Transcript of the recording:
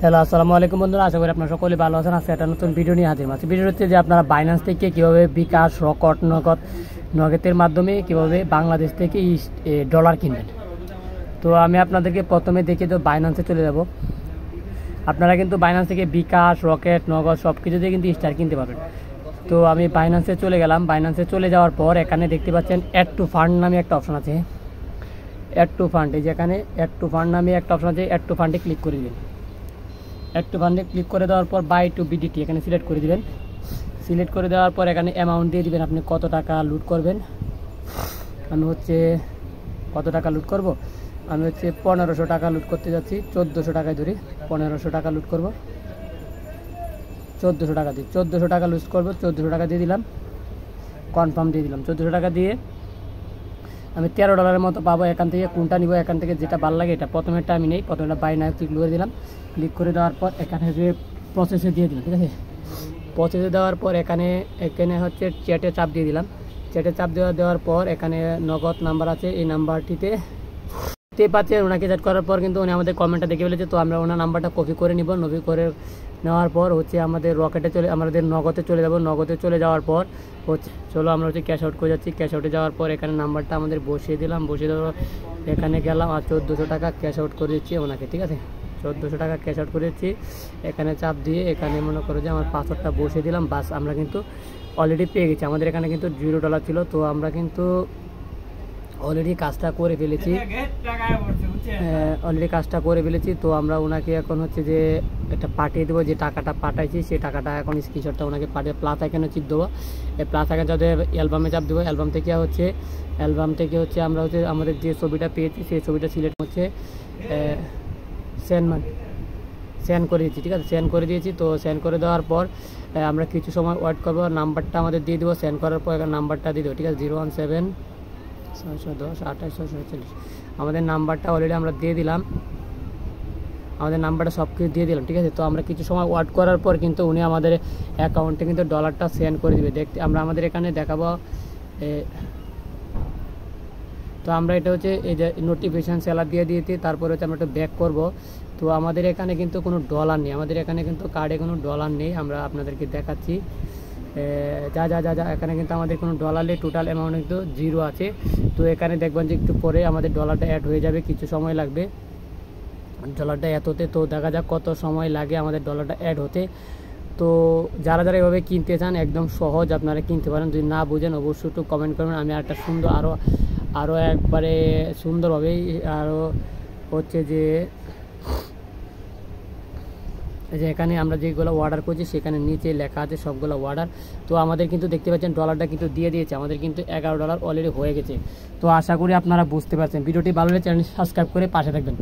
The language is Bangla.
হ্যালো, আসসালামু আলাইকুম বন্ধুরা। আশা করি আপনারা সকলে ভালো আছেন। আজকে একটা নতুন ভিডিও নিয়ে হাজির হয়েছি। ভিডিও হচ্ছে যে আপনারা বাইন্যান্স থেকে কীভাবে বিকাশ, রকেট, নগদের মাধ্যমে কীভাবে বাংলাদেশ থেকে ডলার কিনবেন। তো আমি আপনাদেরকে প্রথমে দেখে তো বাইন্যান্সে চলে যাব। আপনারা কিন্তু বাইন্যান্স থেকে বিকাশ, রকেট, নগদ সব কিছু দিয়ে কিন্তু স্টার কিনতে পারবেন। তো আমি বাইন্যান্সে চলে গেলাম। বাইন্যান্সে চলে যাওয়ার পর এখানে দেখতে পাচ্ছেন অ্যাড টু ফান্ড নামে একটা অপশন আছে। অ্যাড টু ফান্ড, এই যেখানে অ্যাড টু ফান্ড নামে একটা অপশন আছে। অ্যাড টু ফান্ডে ক্লিক করে দিন। অ্যাড টু ফান্ডে ক্লিক করে দেওয়ার পর বাই টু বিডিটি এখানে সিলেক্ট করে দিবেন। সিলেক্ট করে দেওয়ার পর এখানে অ্যামাউন্ট দিয়ে দিবেন, আপনি কত টাকা লুট করবেন। আমি হচ্ছে কত টাকা লুট করব, আমি হচ্ছে 1500 টাকা লুট করতে যাচ্ছি। 1400 টাকায় ধরি, 1500 টাকা লুট করব। 1400 টাকা দিই, 1400 টাকা লুট করব। 1400 টাকা দিয়ে দিলাম, কনফার্ম দিয়ে দিলাম। 1400 টাকা দিয়ে আমি $13 মতো পাবো। এখান থেকে কোনটা নিব, এখান থেকে যেটা ভালো লাগে এটা প্রথমেরটা আমি নেই। প্রথমেটা বাই নাও ক্লিক করে দিলাম। ক্লিক করে দেওয়ার পর এখানে যে প্রসেসে দিয়ে দিলাম, ঠিক আছে। প্রসেসে দেওয়ার পর এখানে হচ্ছে চ্যাটে চাপ দিয়ে দিলাম। চ্যাটে চাপ দেওয়ার পর এখানে নগদ নাম্বার আছে, এই নাম্বারটিতে পাচ্ছে। ওনাকে চ্যাট করার পর কিন্তু উনি আমাদের কমেন্টটা দেখে ফেলেছে। তো আমরা ওনার নাম্বারটা কপি করে নিব। কপি করে নেওয়ার পর হচ্ছে আমাদের আমাদের নগদে চলে যাব। নগদে চলে যাওয়ার পর হচ্ছে চলো আমরা হচ্ছে ক্যাশ আউট করে যাচ্ছি। ক্যাশ আউটে যাওয়ার পর এখানে নাম্বারটা আমাদের বসিয়ে দিলাম। বসিয়ে দেওয়ার এখানে গেলাম আর 1400 টাকা ক্যাশ আউট করে দিচ্ছি ওনাকে, ঠিক আছে। 1400 টাকা ক্যাশ আউট করে দিচ্ছি। এখানে চাপ দিয়ে এখানে মনে করো যে আমার পাসওয়ার্ডটা বসিয়ে দিলাম। বাস, আমরা কিন্তু অলরেডি পেয়ে গেছি। আমাদের এখানে কিন্তু $0 ছিল। তো আমরা কিন্তু অলরেডি কাজটা করে ফেলেছি। তো আমরা ওনাকে এখন হচ্ছে যে একটা পাঠিয়ে দেবো, যে টাকাটা পাঠাইছি সেই টাকাটা এখন স্ক্রিনশটটা ওনাকে পাঠিয়ে প্লাস এখানে চিপ দেবো। এই প্লাস এখানে যাতে অ্যালবামে চাপ দেবো। অ্যালবাম থেকে হচ্ছে আমরা হচ্ছে আমাদের যে ছবিটা পেয়েছি সেই ছবিটা সিলেক্ট হচ্ছে সেন্ড করে দিয়েছি, ঠিক আছে। সেন্ড করে দিয়েছি। তো সেন্ড করে দেওয়ার পর আমরা কিছু সময় ওয়েট করবো। নাম্বারটা আমাদের দিয়ে দেবো। সেন্ড করার পর এখানে নাম্বারটা দিয়ে দেবো, ঠিক আছে। 017 610 28 আমাদের নাম্বারটা অলরেডি আমরা দিয়ে দিলাম। আমাদের নাম্বারটা সব কিছু দিয়ে দিলাম, ঠিক আছে। তো আমরা কিছু সময় ওয়েট করার পর কিন্তু উনি আমাদের অ্যাকাউন্টে কিন্তু ডলারটা সেন্ড করে দিবে। দেখতে আমরা আমাদের এখানে দেখাবো। তো আমরা এটা হচ্ছে এই যে নোটিফিকেশান সেলার দিয়ে দিয়েছি। তারপরে হচ্ছে আমরা একটু ব্যাক করব। তো আমাদের এখানে কিন্তু কোনো ডলার নেই, আমাদের এখানে কিন্তু কার্ডে কোনো ডলার নেই। আমরা আপনাদেরকে দেখাচ্ছি। এখানে কিন্তু আমাদের কোনো ডলার নেই। টোটাল অ্যামাউন্ট কিন্তু 0 আছে। তো এখানে দেখবেন যে একটু পরে আমাদের ডলারটা অ্যাড হয়ে যাবে, কিছু সময় লাগবে ডলারটা অ্যাড হতে। তো দেখা যাক কত সময় লাগে আমাদের ডলারটা অ্যাড হতে। তো যারা এভাবে কিনতে চান একদম সহজ, আপনারা কিনতে পারেন। যদি না বুঝেন অবশ্যই একটু কমেন্ট করবেন। আমি একটা সুন্দর আরও একবারে সুন্দরভাবেই আরও হচ্ছে যে এখানে আমরা যেগুলো অর্ডার করছি সেখানে নিচে লেখা আছে সবগুলো অর্ডার। তো আমাদের কিন্তু দেখতে পাচ্ছেন ডলারটা কিন্তু দিয়ে দিয়েছে। আমাদের কিন্তু $11 অলরেডি হয়ে গেছে। তো আশা করি আপনারা বুঝতে পারছেন। ভিডিওটি ভালো লাগলে চ্যানেলটি সাবস্ক্রাইব করে পাশে থাকবেন।